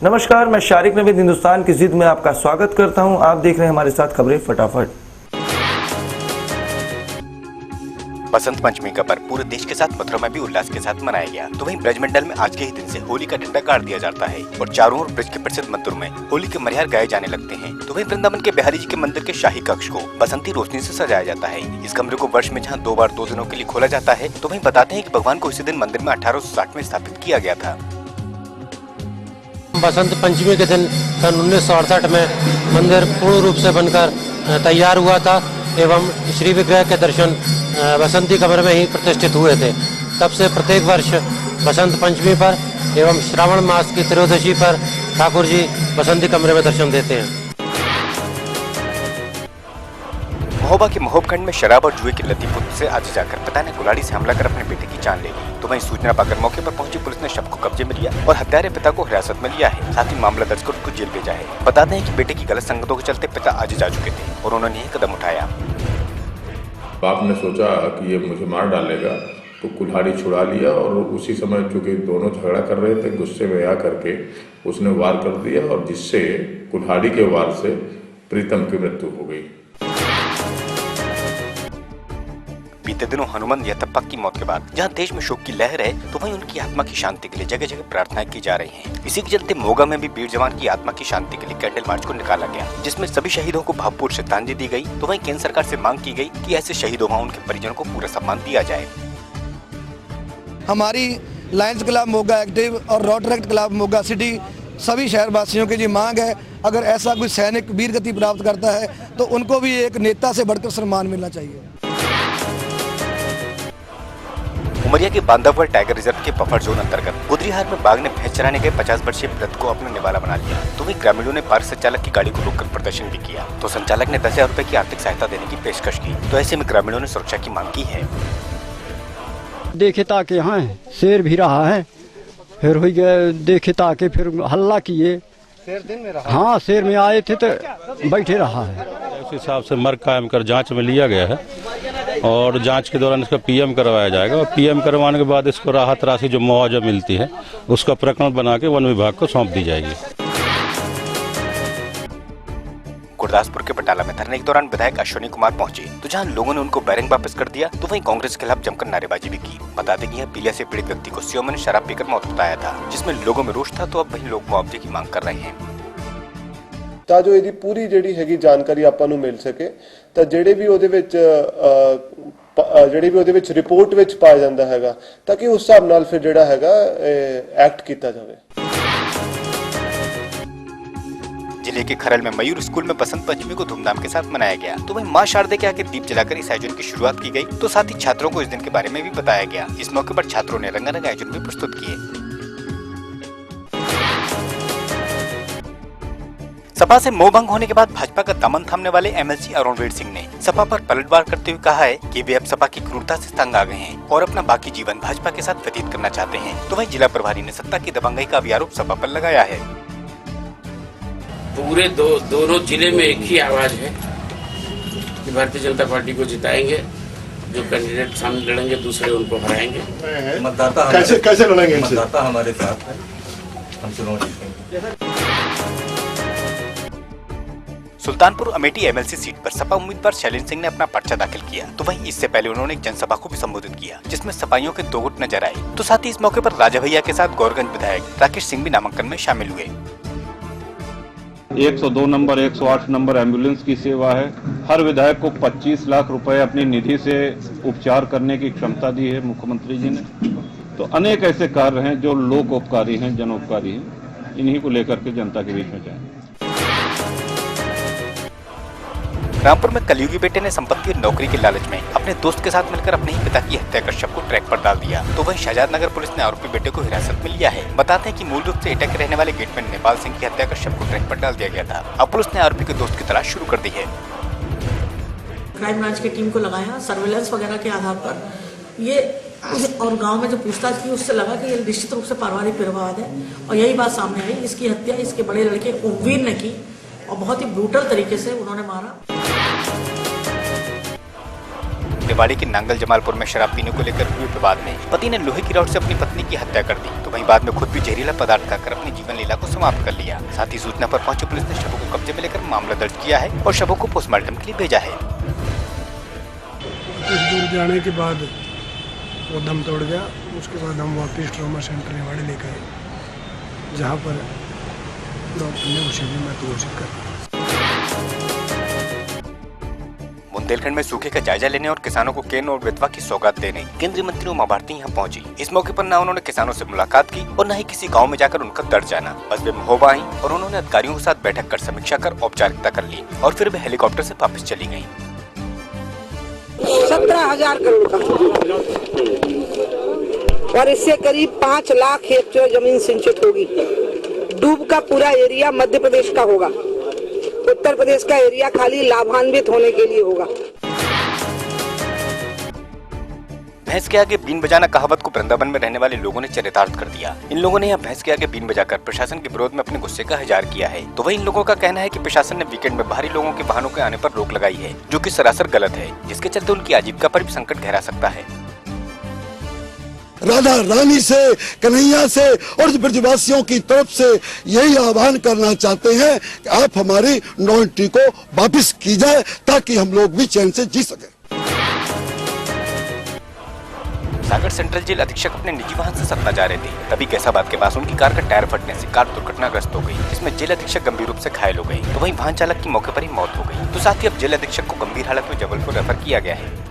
नमस्कार, मैं शारिक नवीद हिंदुस्तान की जिद में आपका स्वागत करता हूं। आप देख रहे हैं हमारे साथ खबरें फटाफट। बसंत पंचमी का पर्व पूरे देश के साथ मथुरा में भी उल्लास के साथ मनाया गया। तो वहीं ब्रजमंडल में आज के ही दिन से होली का डंडा गाड़ दिया जाता है और चारों ओर ब्रज के प्रसिद्ध मंदिरों में होली के मरहर गाए जाने लगते हैं। तो वहीं वृंदावन के बिहारी जी के मंदिर के शाही कक्ष को बसंती रोशनी से सजाया जाता है। इस कमरे को वर्ष में जहाँ 2 बार 2 दिनों के लिए खोला जाता है। तो वहीं बताते हैं कि भगवान को इसी दिन मंदिर में 1860 में स्थापित किया गया था। बसंत पंचमी के दिन सन 1968 में मंदिर पूर्ण रूप से बनकर तैयार हुआ था एवं श्री विग्रह के दर्शन बसंती कमरे में ही प्रतिष्ठित हुए थे। तब से प्रत्येक वर्ष बसंत पंचमी पर एवं श्रावण मास की त्रयोदशी पर ठाकुर जी बसंती कमरे में दर्शन देते हैं। महोबा के महोबखंड में शराब और जुए की लती पुत्र से आज जाकर पिता ने कुल्हाड़ी से हमला कर अपने बेटे की जान ले ली। तो वहीं सूचना पाकर मौके पर पहुंची पुलिस ने शव को कब्जे में लिया और हत्यारे पिता को हिरासत में लिया है। साथ ही मामला दर्ज कर उसको जेल भेजा है। बताते हैं कि बेटे की गलत संगतों के चलते पिता आज जा चुके थे और उन्होंने ये कदम उठाया। बाप ने सोचा कि ये मुझे मार डालेगा तो कुल्हाड़ी छुड़ा लिया और उसी समय चूंकि दोनों झगड़ा कर रहे थे, गुस्से में आ करके उसने वार कर दिया और जिससे कुल्हाड़ी के वार से प्रीतम की मृत्यु हो गई। बीते दिनों हनुमान यतप्पा की मौत के बाद जहां देश में शोक की लहर है, तो वहीं उनकी आत्मा की शांति के लिए जगह जगह प्रार्थनाएं की जा रही हैं। इसी के चलते मोगा में भी वीर जवान की आत्मा की शांति के लिए कैंडल मार्च को निकाला गया, जिसमें सभी शहीदों को भावपूर्ण श्रद्धांजलि दी गई। तो वहीं केंद्र सरकार से मांग की गई कि ऐसे शहीदों व उनके परिजनों को पूरा सम्मान दिया जाए। हमारी लायंस क्लब मोगा एक्टिव और रोटरैक्ट क्लब मोगा सिटी सभी शहर वासियों की जी मांग है, अगर ऐसा कोई सैनिक वीर गति प्राप्त करता है तो उनको भी एक नेता से बढ़कर सम्मान मिलना चाहिए। उमरिया के बांधवगढ़ टाइगर रिजर्व के बफर जोन अंतर्गत गुदरीहार में बाघ ने भैंस चराने गए 50 वर्षीय वृद्ध को अपना निवाला बना लिया। तो वहीं ग्रामीणों ने पार्क संचालक की गाड़ी को रोककर प्रदर्शन भी किया। तो संचालक ने 10,000 रुपए की आर्थिक सहायता देने की पेशकश की। तो ऐसे में ग्रामीणों ने सुरक्षा की मांग की है। देखे ताकि यहाँ शेर भी रहा है, फिर हो गया देखे ताकि फिर हल्ला किए। शेर दिन में रहा? हाँ, शेर में आए थे तो बैठे रहा है। उस हिसाब से मर्ग कायम कर जांच में लिया गया है और जांच के दौरान इसका पीएम करवाया जाएगा और पीएम करवाने के बाद इसको राहत राशि जो मुआवजा मिलती है उसका प्रकरण बना के वन विभाग को सौंप दी जाएगी। गुरदासपुर के बटाला में धरने के दौरान विधायक अश्विनी कुमार पहुंचे, तो जहां लोगों ने उनको बैरंग वापस कर दिया, तो वहीं कांग्रेस के खिलाफ जमकर नारेबाजी भी की। बता दें कि यह पीलिया से पीड़ित व्यक्ति को सीओ ने शराब पीकर मौत बताया था, जिसमें लोगों में रोष था। तो अब वही लोग मुआवजे की मांग कर रहे हैं। ਤਾਂ ਜੋ ਇਹਦੀ ਪੂਰੀ ਜਿਹੜੀ ਹੈਗੀ ਜਾਣਕਾਰੀ ਆਪਾਂ ਨੂੰ ਮਿਲ ਸਕੇ, ਤਾਂ ਜਿਹੜੇ ਵੀ ਉਹਦੇ ਵਿੱਚ ਰਿਪੋਰਟ ਵਿੱਚ ਪਾਇਆ ਜਾਂਦਾ ਹੈਗਾ, ਤਾਂ ਕਿ ਉਸ ਹਿਸਾਬ ਨਾਲ ਫਿਰ ਜਿਹੜਾ ਹੈਗਾ ਐਕਟ ਕੀਤਾ ਜਾਵੇ। जिले के खरल में मयूर स्कूल में बसंत पंचमी को धूमधाम के साथ मनाया गया। तो वहीं मां शारदे के आगे दीप जलाकर इस आयोजन की शुरुआत की गई। तो साथ ही छात्रों को इस दिन के बारे में भी बताया गया। इस मौके पर छात्रों ने रंगारंग आयोजन भी प्रस्तुत किए। सपा से मोह भंग होने के बाद भाजपा का दामन थामने वाले एमएलसी अरुणवीर सिंह ने सपा पर पलटवार करते हुए कहा है कि वे अब सपा की क्रूरता से तंग आ गए हैं और अपना बाकी जीवन भाजपा के साथ व्यतीत करना चाहते हैं। तो वहीं जिला प्रभारी ने सत्ता की दबंगई का भी आरोप सपा पर लगाया है। पूरे दोनों जिले में एक ही आवाज है कि भारतीय जनता पार्टी को जिताएंगे, जो कैंडिडेट सामने लड़ेंगे दूसरे उनको हराएंगे। मतदाता कैसे लड़ेंगे? मतदाता हमारे साथ है, हम चुनाव जीतेंगे। सुल्तानपुर अमेठी एमएलसी सीट पर सपा उम्मीदवार शैलेंद्र सिंह ने अपना पर्चा दाखिल किया। तो वहीं इससे पहले उन्होंने एक जनसभा को भी संबोधित किया, जिसमें सपाइयों के 2 गुट नजर आए। तो साथ ही इस मौके पर राजा भैया के साथ गौरगंज विधायक राकेश सिंह भी नामांकन में शामिल हुए। 102 नंबर 108 नंबर एम्बुलेंस की सेवा है। हर विधायक को 25 लाख रुपए अपनी निधि से उपचार करने की क्षमता दी है मुख्यमंत्री जी ने। तो अनेक ऐसे कार्य हैं जो लोकोपकारी हैं, जनोपकारी हैं, इन्हीं को लेकर के जनता के बीच में जाएं। रामपुर में कलयुगी बेटे ने संपत्ति और नौकरी के लालच में अपने दोस्त के साथ मिलकर अपने ही पिता की हत्या कर शव को ट्रैक पर डाल दिया। तो वहीं शाहजाद नगर पुलिस ने आरोपी बेटे को हिरासत में लिया है। बताते हैं कि मूल रूप से एटा के रहने वाले गेटमैन नेपाल सिंह की हत्या कर शव को ट्रैक पर डाल दिया गया था। अब पुलिस ने आरोपी के दोस्त की तलाश शुरू कर दी है। क्राइम ब्रांच की टीम को लगाया, सर्वेलेंस वगैरह के आधार पर ये और गांव में जो पूछताछ की उससे लगा कि ये निश्चित रूप से पारिवारिक विवाद है और यही बात सामने आई। इसकी हत्या इसके बड़े लड़के ओमवीर ने की और बहुत ही ब्रूटल तरीके से उन्होंने मारा। निवाड़ी के नांगल जमालपुर में शराब पीने को लेकर हुए विवाद में पति ने लोहे की रॉड से अपनी पत्नी की हत्या कर दी, तो वहीं बाद में खुद भी जहरीला पदार्थ खाकर अपनी जीवन लीला को समाप्त कर लिया। साथ ही सूचना पर पहुंची पुलिस ने शवों को कब्जे में लेकर मामला दर्ज किया है और शवों को पोस्टमार्टम के लिए भेजा है। कुछ दूर जाने के बाद वो दम तोड़ गया। उसके बाद हम वापस ट्रॉमा सेंटर निवाड़ी लेकर गए, जहाँ पर डॉक्टर ने उसे भी मृत घोषित कर दिया। बुंदेलखंड में सूखे का जायजा लेने और किसानों को केन और बेतवा की सौगात देने केंद्रीय मंत्री उमा भारती यहाँ पहुंची। इस मौके पर न उन्होंने किसानों से मुलाकात की और न ही किसी गांव में जाकर उनका दर्द जाना। बस वे महोबा आई और उन्होंने अधिकारियों के साथ बैठक कर समीक्षा कर औपचारिकता कर ली और फिर वे हेलीकॉप्टर से वापस चली गयी। 17,000 करोड़ का और इससे करीब 5 लाख हेक्टेयर जमीन सिंचित होगी। डूब का पूरा एरिया मध्य प्रदेश का होगा, उत्तर प्रदेश का एरिया खाली लाभान्वित होने के लिए होगा। भैंस के आगे बीन बजाना कहावत को वृंदावन में रहने वाले लोगों ने चरितार्थ कर दिया। इन लोगों ने यहाँ भैंस के आगे बीन बजाकर प्रशासन के विरोध में अपने गुस्से का इजहार किया है। तो वही इन लोगों का कहना है कि प्रशासन ने वीकेंड में बाहरी लोगों के वाहनों के आने पर रोक लगाई है, जो कि सरासर गलत है, जिसके चलते उनकी आजीविका पर भी संकट गहरा सकता है। राधा रानी से, कन्हैया से और ब्रजवासियों की तरफ से यही आह्वान करना चाहते हैं कि आप हमारी नॉन्टी को वापस की जाए ताकि हम लोग भी चैन से जी सके। सागर सेंट्रल जेल अधीक्षक अपने निजी वाहन से सतना जा रहे थे, तभी कैसाबाद के पास उनकी कार का टायर फटने से कार दुर्घटनाग्रस्त हो गई, जिसमें जेल अधीक्षक गंभीर रूप से घायल हो गए, तो वहीं वाहन चालक की मौके पर ही मौत हो गई। तो साथ ही अब जेल अधीक्षक को गंभीर हालत में जबलपुर रेफर किया गया है।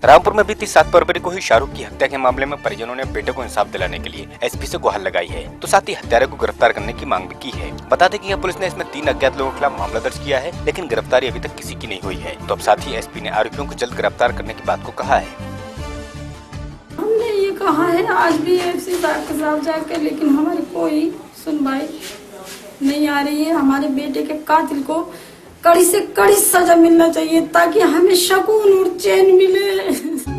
रामपुर में बीती 7 फरवरी को हुई शाहरुख की हत्या के मामले में परिजनों ने बेटे को इंसाफ दिलाने के लिए एसपी से गुहार लगाई है, तो साथ ही हत्यारे को गिरफ्तार करने की मांग भी की है। बता दें कि यहाँ पुलिस ने इसमें 3 अज्ञात लोगों के खिलाफ मामला दर्ज किया है, लेकिन गिरफ्तारी अभी तक किसी की नहीं हुई है। तो अब साथ ही एसपी ने आरोपियों को जल्द गिरफ्तार करने की बात को कहा है। हमने ये कहा है आज भी एसपी साहब के साथ जाकर, लेकिन हमारी कोई सुनवाई नहीं आ रही है। हमारे बेटे के कातिल को कड़ी से कड़ी सजा मिलना चाहिए ताकि हमें सुकून और चैन मिले।